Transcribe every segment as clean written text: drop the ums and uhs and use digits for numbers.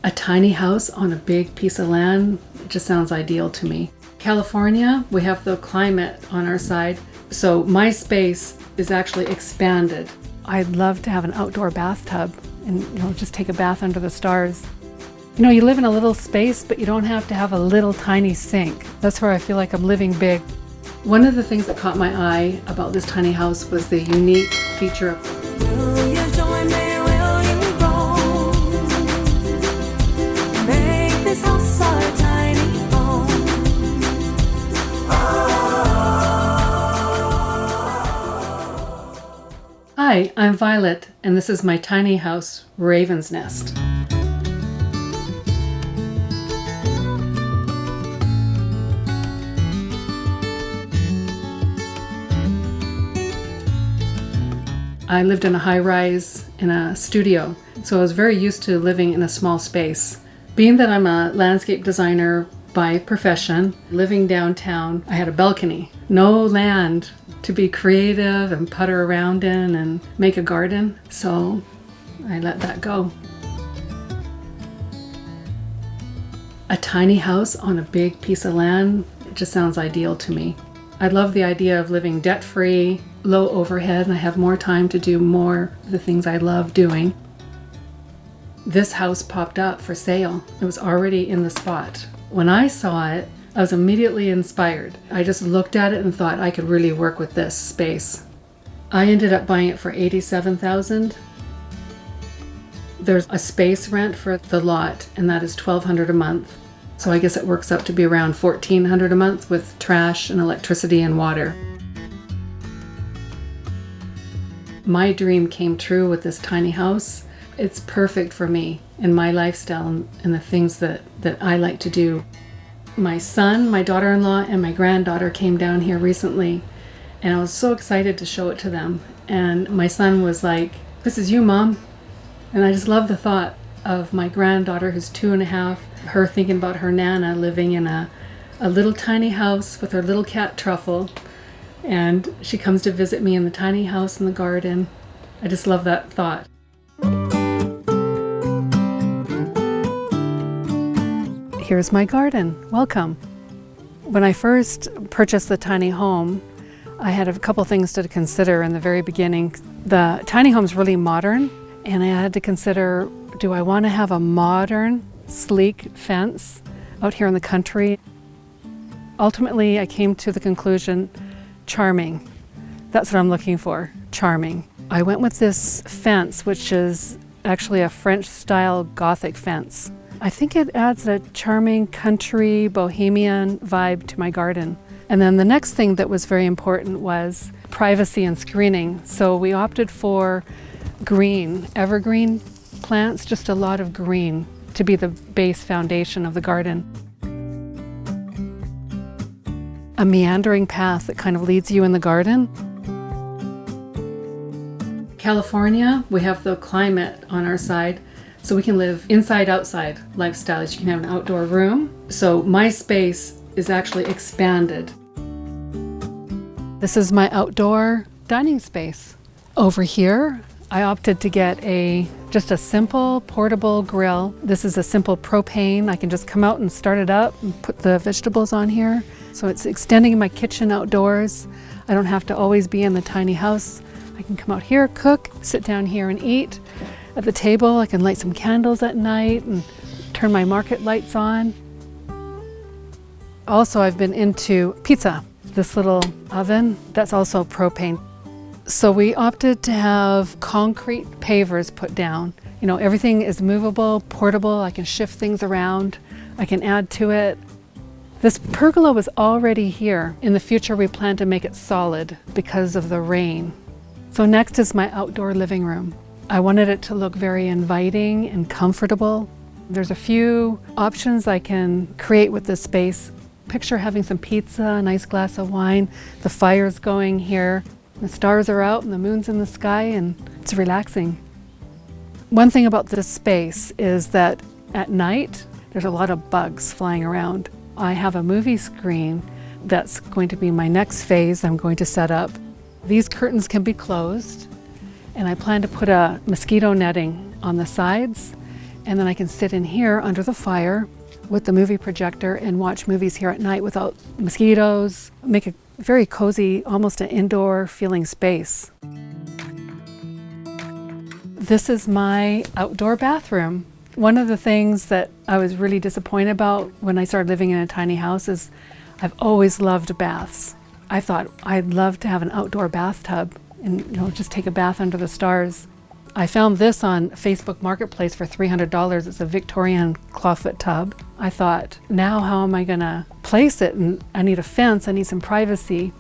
A tiny house on a big piece of land just sounds ideal to me. California, we have the climate on our side, so my space is actually expanded. I'd love to have an outdoor bathtub and just take a bath under the stars. You live in a little space, but you don't have to have a little tiny sink. That's where I feel like I'm living big. One of the things that caught my eye about this tiny house was the unique feature of Hi, I'm Violet, and this is my tiny house, Raven's Nest. I lived in a high-rise in a studio, so I was very used to living in a small space. Being that I'm a landscape designer by profession, living downtown, I had a balcony. No land to be creative and putter around in and make a garden, so I let that go. A tiny house on a big piece of land just sounds ideal to me. I love the idea of living debt-free, low overhead, and I have more time to do more of the things I love doing. This house popped up for sale. It was already in the spot. When I saw it, I was immediately inspired. I just looked at it and thought I could really work with this space. I ended up buying it for $87,000. There's a space rent for the lot, and that is $1,200 a month. So I guess it works out to be around $1,400 a month with trash and electricity and water. My dream came true with this tiny house. It's perfect for me and my lifestyle and the things that I like to do. My son, my daughter-in-law, and my granddaughter came down here recently, and I was so excited to show it to them. And my son was like, "This is you, Mom." And I just love the thought of my granddaughter, who's 2.5, her thinking about her Nana living in a little tiny house with her little cat Truffle. And she comes to visit me in the tiny house in the garden. I just love that thought. Here's my garden. Welcome. When I first purchased the tiny home, I had a couple things to consider in the very beginning. The tiny home's really modern, and I had to consider, do I want to have a modern, sleek fence out here in the country? Ultimately, I came to the conclusion, charming. That's what I'm looking for, charming. I went with this fence, which is actually a French-style Gothic fence. I think it adds a charming country bohemian vibe to my garden. And then the next thing that was very important was privacy and screening. So we opted for green, evergreen plants, just a lot of green to be the base foundation of the garden. A meandering path that kind of leads you in the garden. California, we have the climate on our side, so we can live inside-outside lifestyles. You can have an outdoor room. So my space is actually expanded. This is my outdoor dining space. Over here, I opted to get just a simple portable grill. This is a simple propane. I can just come out and start it up and put the vegetables on here. So it's extending my kitchen outdoors. I don't have to always be in the tiny house. I can come out here, cook, sit down here and eat. At the table, I can light some candles at night and turn my market lights on. Also, I've been into pizza. This little oven, that's also propane. So we opted to have concrete pavers put down. Everything is movable, portable. I can shift things around. I can add to it. This pergola was already here. In the future, we plan to make it solid because of the rain. So next is my outdoor living room. I wanted it to look very inviting and comfortable. There's a few options I can create with this space. Picture having some pizza, a nice glass of wine, the fire's going here, the stars are out and the moon's in the sky, and it's relaxing. One thing about this space is that at night, there's a lot of bugs flying around. I have a movie screen that's going to be my next phase I'm going to set up. These curtains can be closed, and I plan to put a mosquito netting on the sides and then I can sit in here under the fire with the movie projector and watch movies here at night without mosquitoes. Make a very cozy, almost an indoor feeling space. This is my outdoor bathroom. One of the things that I was really disappointed about when I started living in a tiny house is I've always loved baths. I thought I'd love to have an outdoor bathtub and just take a bath under the stars. I found this on Facebook Marketplace for $300. It's a Victorian clawfoot tub. I thought, now how am I gonna place it? And I need a fence, I need some privacy.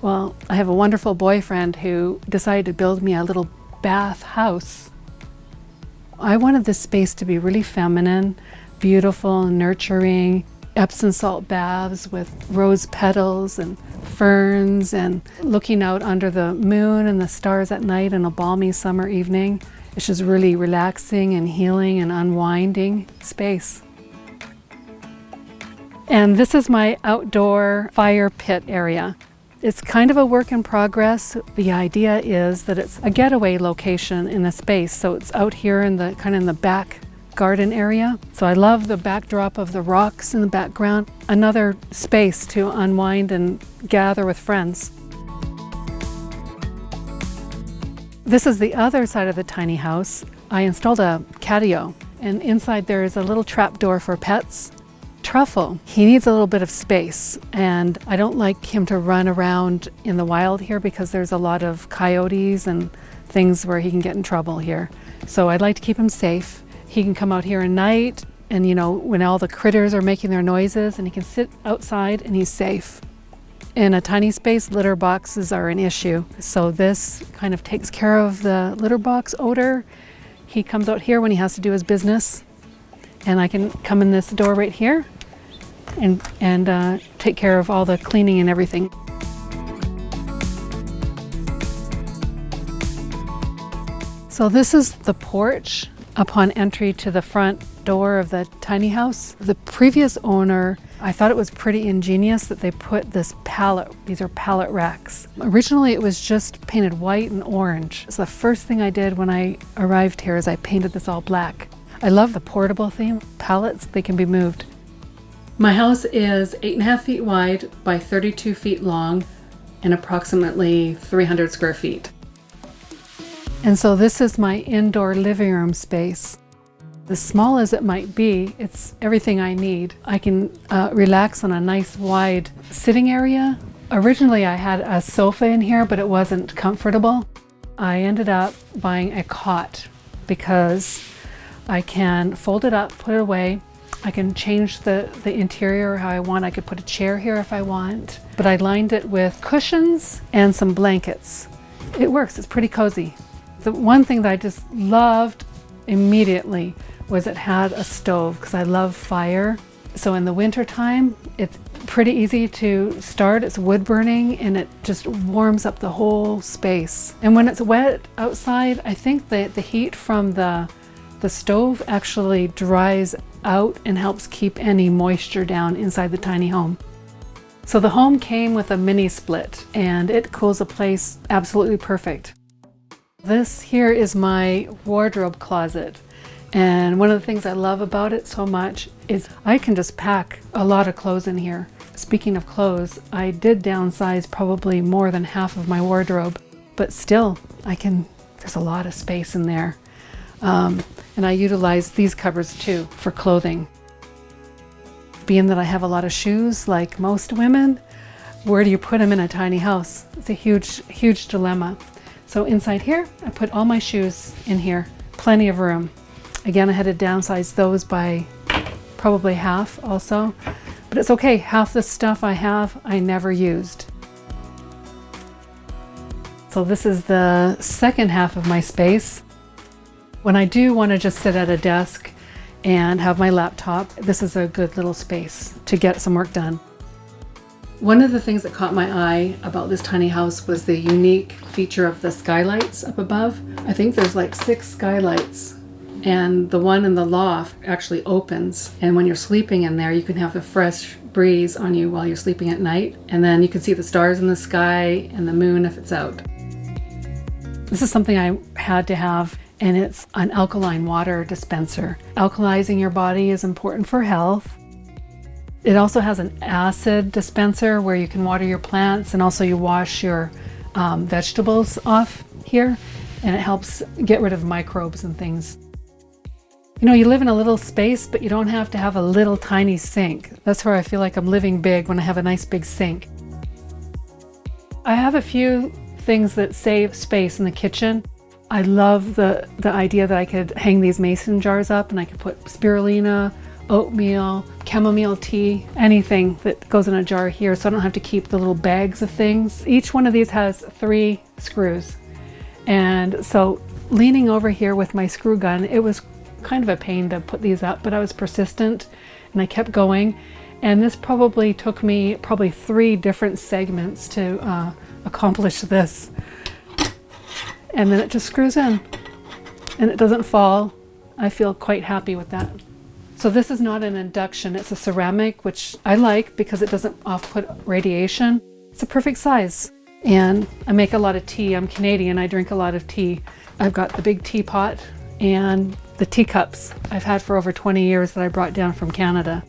Well, I have a wonderful boyfriend who decided to build me a little bath house. I wanted this space to be really feminine, beautiful, nurturing, Epsom salt baths with rose petals and ferns, and looking out under the moon and the stars at night in a balmy summer evening. It's just really relaxing and healing and unwinding space. And this is my outdoor fire pit area. It's kind of a work in progress. The idea is that it's a getaway location in a space. So it's out here in the kind of in the back garden area. So I love the backdrop of the rocks in the background. Another space to unwind and gather with friends. This is the other side of the tiny house. I installed a catio, and inside there is a little trap door for pets. Truffle, he needs a little bit of space, and I don't like him to run around in the wild here because there's a lot of coyotes and things where he can get in trouble here. So I'd like to keep him safe. He can come out here at night and when all the critters are making their noises, and he can sit outside and he's safe. In a tiny space, litter boxes are an issue. So this kind of takes care of the litter box odor. He comes out here when he has to do his business, and I can come in this door right here and take care of all the cleaning and everything. So this is the porch upon entry to the front door of the tiny house. The previous owner, I thought it was pretty ingenious that they put this pallet, these are pallet racks. Originally it was just painted white and orange. So the first thing I did when I arrived here is I painted this all black. I love the portable theme. Pallets, they can be moved. My house is 8.5 feet wide by 32 feet long and approximately 300 square feet. And so this is my indoor living room space. As small as it might be, it's everything I need. I can relax on a nice wide sitting area. Originally I had a sofa in here, but it wasn't comfortable. I ended up buying a cot because I can fold it up, put it away. I can change the interior how I want. I could put a chair here if I want, but I lined it with cushions and some blankets. It works, it's pretty cozy. The one thing that I just loved immediately was it had a stove, because I love fire. So in the winter time, it's pretty easy to start. It's wood burning and it just warms up the whole space. And when it's wet outside, I think that the heat from the stove actually dries out and helps keep any moisture down inside the tiny home. So the home came with a mini split, and it cools the place absolutely perfect. This here is my wardrobe closet, and one of the things I love about it so much is I can just pack a lot of clothes in here. Speaking of clothes, I did downsize probably more than half of my wardrobe, but still there's a lot of space in there. And I utilize these cupboards too for clothing. Being that I have a lot of shoes like most women, where do you put them in a tiny house? It's a huge dilemma. So inside here, I put all my shoes in here, plenty of room. Again, I had to downsize those by probably half also, but it's okay. Half the stuff I have, I never used. So this is the second half of my space. When I do want to just sit at a desk and have my laptop, this is a good little space to get some work done. One of the things that caught my eye about this tiny house was the unique feature of the skylights up above. I think there's like 6 skylights, and the one in the loft actually opens, and when you're sleeping in there you can have the fresh breeze on you while you're sleeping at night, and then you can see the stars in the sky and the moon if it's out. This is something I had to have and it's an alkaline water dispenser. Alkalizing your body is important for health. It also has an acid dispenser where you can water your plants, and also you wash your vegetables off here, and it helps get rid of microbes and things. You know, you live in a little space, but you don't have to have a little tiny sink. That's where I feel like I'm living big, when I have a nice big sink. I have a few things that save space in the kitchen. I love the idea that I could hang these mason jars up and I could put spirulina, oatmeal, chamomile tea, anything that goes in a jar here, so I don't have to keep the little bags of things. Each one of these has 3 screws. And so leaning over here with my screw gun, it was kind of a pain to put these up, but I was persistent and I kept going. And this probably took me 3 different segments to accomplish this. And then it just screws in and it doesn't fall. I feel quite happy with that. So this is not an induction, it's a ceramic, which I like because it doesn't off-put radiation. It's a perfect size. And I make a lot of tea. I'm Canadian, I drink a lot of tea. I've got the big teapot and the teacups I've had for over 20 years that I brought down from Canada.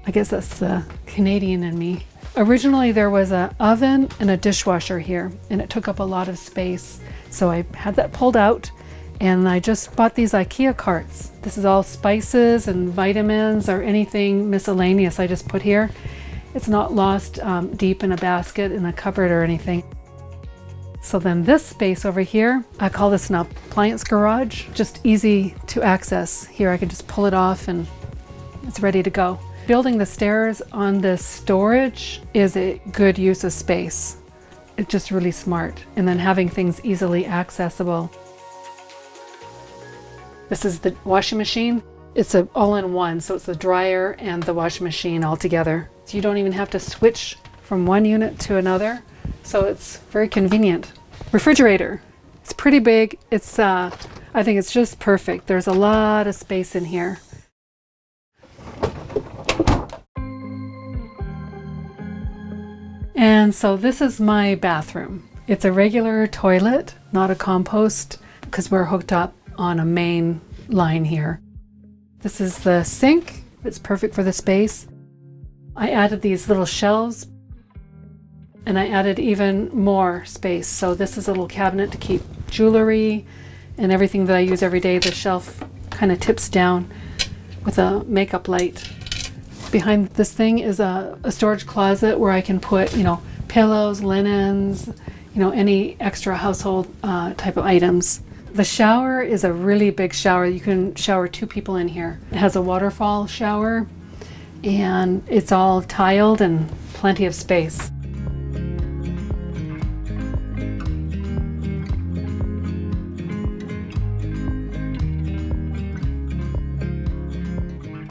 I guess that's the Canadian in me. Originally there was an oven and a dishwasher here, and it took up a lot of space. So I had that pulled out, and I just bought these IKEA carts. This is all spices and vitamins or anything miscellaneous I just put here. It's not lost deep in a basket in a cupboard or anything. So then this space over here, I call this an appliance garage. Just easy to access. Here I can just pull it off and it's ready to go. Building the stairs on this storage is a good use of space. It's just really smart. And then having things easily accessible. This is the washing machine. It's an all-in-one, so it's the dryer and the washing machine all together. So you don't even have to switch from one unit to another. So it's very convenient. Refrigerator. It's pretty big. It's I think it's just perfect. There's a lot of space in here. And so this is my bathroom. It's a regular toilet, not a compost, because we're hooked up on a main line here. This is the sink. It's perfect for the space. I added these little shelves, and I added even more space. So this is a little cabinet to keep jewelry and everything that I use every day. The shelf kind of tips down with a makeup light. Behind this thing is a storage closet where I can put, pillows, linens, any extra household type of items. The shower is a really big shower. You can shower 2 people in here. It has a waterfall shower, and it's all tiled and plenty of space.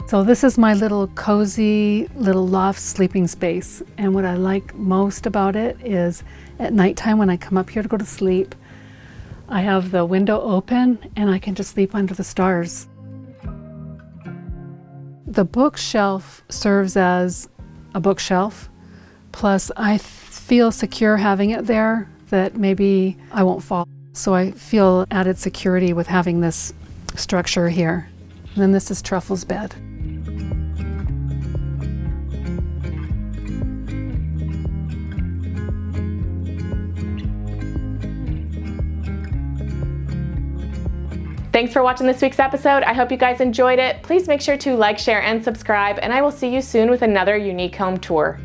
So this is my little cozy little loft sleeping space, and what I like most about it is at nighttime when I come up here to go to sleep, I have the window open and I can just sleep under the stars. The bookshelf serves as a bookshelf, plus I feel secure having it there, that maybe I won't fall. So I feel added security with having this structure here. And then this is Truffle's bed. Thanks for watching this week's episode. I hope you guys enjoyed it. Please make sure to like, share, and subscribe, and I will see you soon with another unique home tour.